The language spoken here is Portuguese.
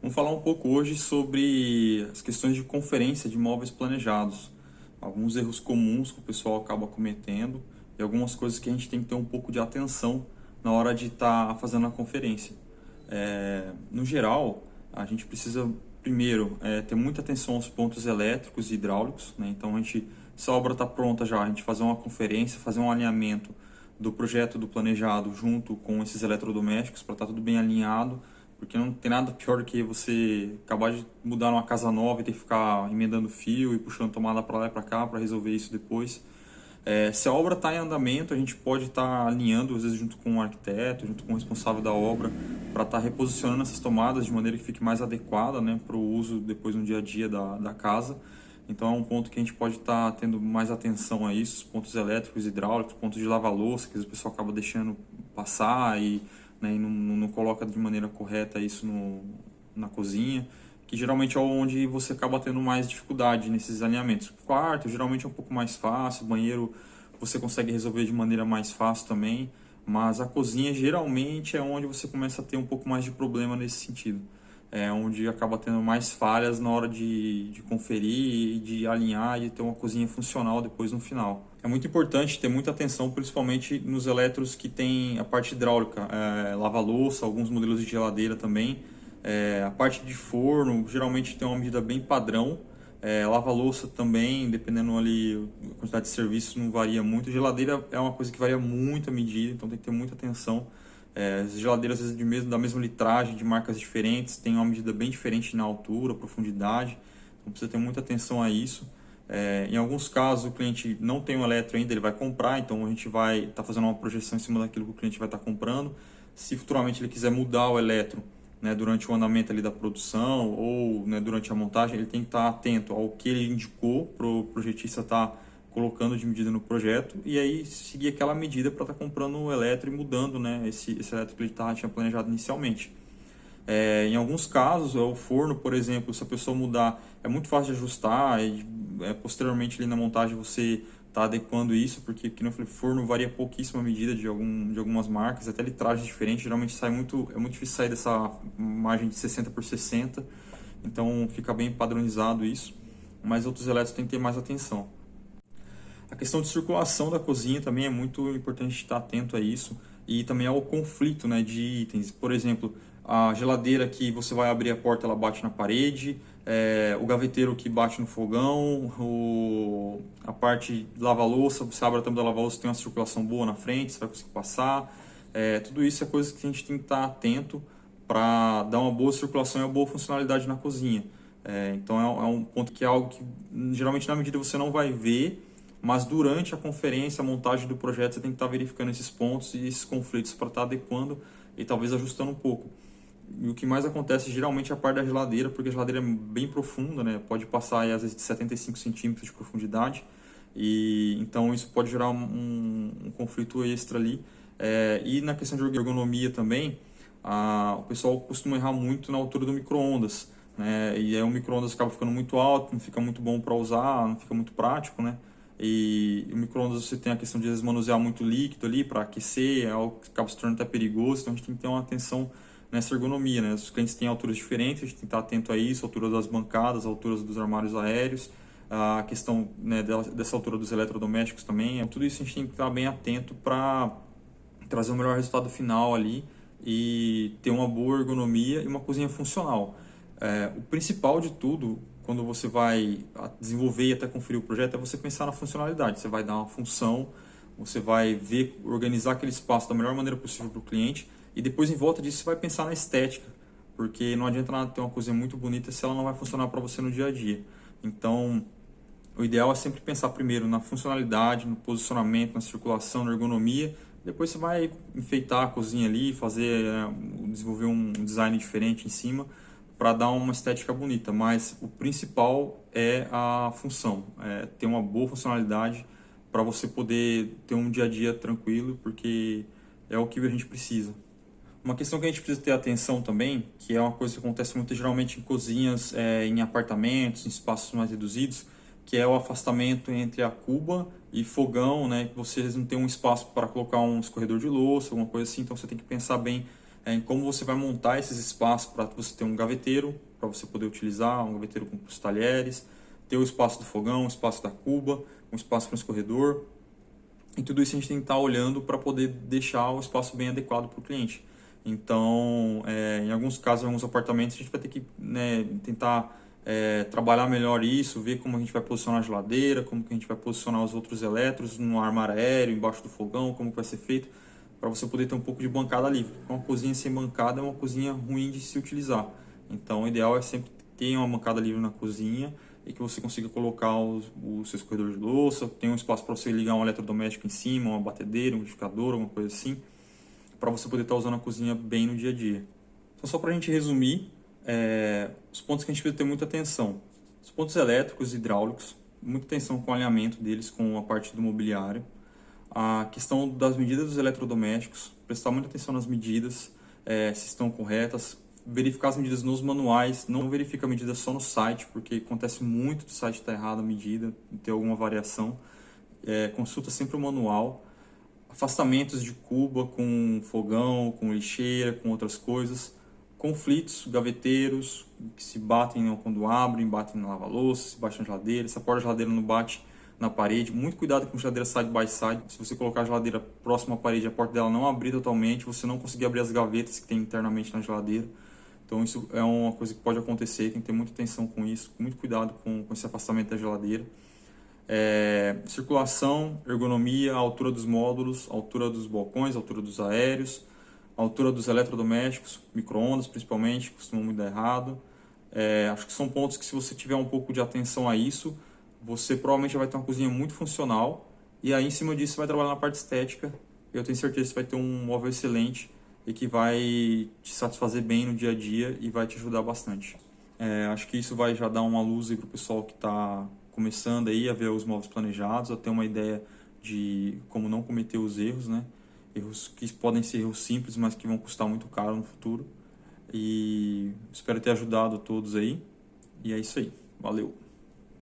Vamos falar um pouco hoje sobre as questões de conferência de móveis planejados. Alguns erros comuns que o pessoal acaba cometendo e algumas coisas que a gente tem que ter um pouco de atenção na hora de estar fazendo a conferência. No geral, a gente precisa primeiro ter muita atenção aos pontos elétricos e hidráulicos, né? Então, se a obra está pronta já, a gente fazer uma conferência, fazer um alinhamento do projeto do planejado junto com esses eletrodomésticos para estar tudo bem alinhado, porque não tem nada pior do que você acabar de mudar uma casa nova e ter que ficar emendando fio e puxando tomada para lá e para cá para resolver isso depois. Se a obra está em andamento, a gente pode estar alinhando, às vezes junto com o arquiteto, junto com o responsável da obra, para estar reposicionando essas tomadas de maneira que fique mais adequada, né, para o uso depois no dia a dia da casa. Então é um ponto que a gente pode estar tendo mais atenção a isso, os pontos elétricos, hidráulicos, pontos de lava-louça, que às vezes o pessoal acaba deixando passar né, e não coloca de maneira correta isso na cozinha, que geralmente é onde você acaba tendo mais dificuldade nesses alinhamentos. Quarto, geralmente é um pouco mais fácil, banheiro você consegue resolver de maneira mais fácil também, mas a cozinha geralmente é onde você começa a ter um pouco mais de problema nesse sentido. É onde acaba tendo mais falhas na hora de conferir, de alinhar e ter uma cozinha funcional depois no final. É muito importante ter muita atenção, principalmente nos eletros que tem a parte hidráulica, lava-louça, alguns modelos de geladeira também. A parte de forno geralmente tem uma medida bem padrão. Lava-louça também, dependendo ali, a quantidade de serviço não varia muito. Geladeira é uma coisa que varia muito a medida, então tem que ter muita atenção. As geladeiras, às vezes, da mesma litragem, de marcas diferentes, tem uma medida bem diferente na altura, profundidade, então precisa ter muita atenção a isso. Em alguns casos, o cliente não tem um eletro ainda, ele vai comprar, então a gente vai estar fazendo uma projeção em cima daquilo que o cliente vai estar comprando. Se futuramente ele quiser mudar o eletro, né, durante o andamento ali da produção ou, né, durante a montagem, ele tem que estar atento ao que ele indicou para o projetista estar colocando de medida no projeto e aí seguir aquela medida para estar comprando o eletro e mudando, né, esse eletro que ele tinha planejado inicialmente. Em alguns casos, o forno, por exemplo, se a pessoa mudar, é muito fácil de ajustar e posteriormente ali na montagem você está adequando isso, porque como eu falei, forno varia pouquíssima medida de algumas marcas, até litragem diferente, geralmente é muito difícil sair dessa margem de 60 por 60, então fica bem padronizado isso, mas outros elétricos tem que ter mais atenção. A questão de circulação da cozinha também é muito importante estar atento a isso e também ao conflito, né, de itens. Por exemplo, a geladeira que você vai abrir a porta, ela bate na parede, o gaveteiro que bate no fogão, a parte de lava-louça, você abre a tampa da lava-louça, tem uma circulação boa na frente, você vai conseguir passar. Tudo isso é coisa que a gente tem que estar atento para dar uma boa circulação e uma boa funcionalidade na cozinha. Então é um ponto que é algo que geralmente na medida você não vai ver, mas durante a conferência, a montagem do projeto, você tem que estar verificando esses pontos e esses conflitos para estar adequando e talvez ajustando um pouco. E o que mais acontece geralmente é a parte da geladeira, porque a geladeira é bem profunda, né? Pode passar aí, às vezes de 75 centímetros de profundidade, e então isso pode gerar um conflito extra ali. E na questão de ergonomia também, o pessoal costuma errar muito na altura do micro-ondas, né? E aí o micro-ondas acaba ficando muito alto, não fica muito bom para usar, não fica muito prático, né? E o micro-ondas você tem a questão de às vezes manusear muito líquido ali para aquecer, é algo que acaba se tornando até perigoso, então a gente tem que ter uma atenção nessa ergonomia, né? Os clientes têm alturas diferentes, a gente tem que estar atento a isso, a altura das bancadas, a altura dos armários aéreos, a questão, né, dessa altura dos eletrodomésticos também, tudo isso a gente tem que estar bem atento para trazer o melhor resultado final ali e ter uma boa ergonomia e uma cozinha funcional. O principal de tudo, quando você vai desenvolver e até conferir o projeto, é você pensar na funcionalidade. Você vai dar uma função, você vai ver, organizar aquele espaço da melhor maneira possível para o cliente e depois em volta disso você vai pensar na estética, porque não adianta nada ter uma cozinha muito bonita se ela não vai funcionar para você no dia a dia. Então, o ideal é sempre pensar primeiro na funcionalidade, no posicionamento, na circulação, na ergonomia. Depois você vai enfeitar a cozinha ali, desenvolver um design diferente em cima, para dar uma estética bonita, mas o principal é a função, ter uma boa funcionalidade para você poder ter um dia a dia tranquilo, porque é o que a gente precisa. Uma questão que a gente precisa ter atenção também, que é uma coisa que acontece muito geralmente em cozinhas, em apartamentos, em espaços mais reduzidos, que é o afastamento entre a cuba e fogão, né? Que vocês não têm um espaço para colocar um escorredor de louça, alguma coisa assim, então você tem que pensar bem em como você vai montar esses espaços para você ter um gaveteiro, para você poder utilizar, um gaveteiro com os talheres, ter o espaço do fogão, o espaço da cuba, um espaço para o escorredor. E tudo isso a gente tem que estar olhando para poder deixar o espaço bem adequado para o cliente. Então, em alguns casos, em alguns apartamentos, a gente vai ter que, né, tentar trabalhar melhor isso, ver como a gente vai posicionar a geladeira, como que a gente vai posicionar os outros eletros no armário aéreo, embaixo do fogão, como que vai ser feito, para você poder ter um pouco de bancada livre. Uma cozinha sem bancada é uma cozinha ruim de se utilizar. Então, o ideal é sempre ter uma bancada livre na cozinha e que você consiga colocar o seu escorredor de louça, tem um espaço para você ligar um eletrodoméstico em cima, uma batedeira, um liquidificador, alguma coisa assim, para você poder estar usando a cozinha bem no dia a dia. Então, só para a gente resumir, os pontos que a gente precisa ter muita atenção. Os pontos elétricos e hidráulicos, muita atenção com o alinhamento deles com a parte do mobiliário. A questão das medidas dos eletrodomésticos, prestar muita atenção nas medidas, se estão corretas, verificar as medidas nos manuais, não verifica a medida só no site, porque acontece muito do site estar errado a medida, ter alguma variação. Consulta sempre o manual. Afastamentos de cuba com fogão, com lixeira, com outras coisas. Conflitos, gaveteiros que se batem quando abrem, batem na lava-louça, se bate na geladeira, se a porta da geladeira não bate na parede. Muito cuidado com a geladeira side by side. Se você colocar a geladeira próxima à parede, a porta dela não abrir totalmente, você não conseguir abrir as gavetas que tem internamente na geladeira. Então isso é uma coisa que pode acontecer, tem que ter muita atenção com isso, muito cuidado com esse afastamento da geladeira. Circulação, ergonomia, altura dos módulos, altura dos balcões, altura dos aéreos, altura dos eletrodomésticos, micro-ondas principalmente, costumam muito dar errado. Acho que são pontos que, se você tiver um pouco de atenção a isso, você provavelmente vai ter uma cozinha muito funcional, e aí em cima disso você vai trabalhar na parte estética. Eu tenho certeza que você vai ter um móvel excelente e que vai te satisfazer bem no dia a dia e vai te ajudar bastante. Acho que isso vai já dar uma luz para o pessoal que está começando aí a ver os móveis planejados, a ter uma ideia de como não cometer os erros, né? Erros que podem ser erros simples, mas que vão custar muito caro no futuro. E espero ter ajudado todos aí. E é isso aí. Valeu!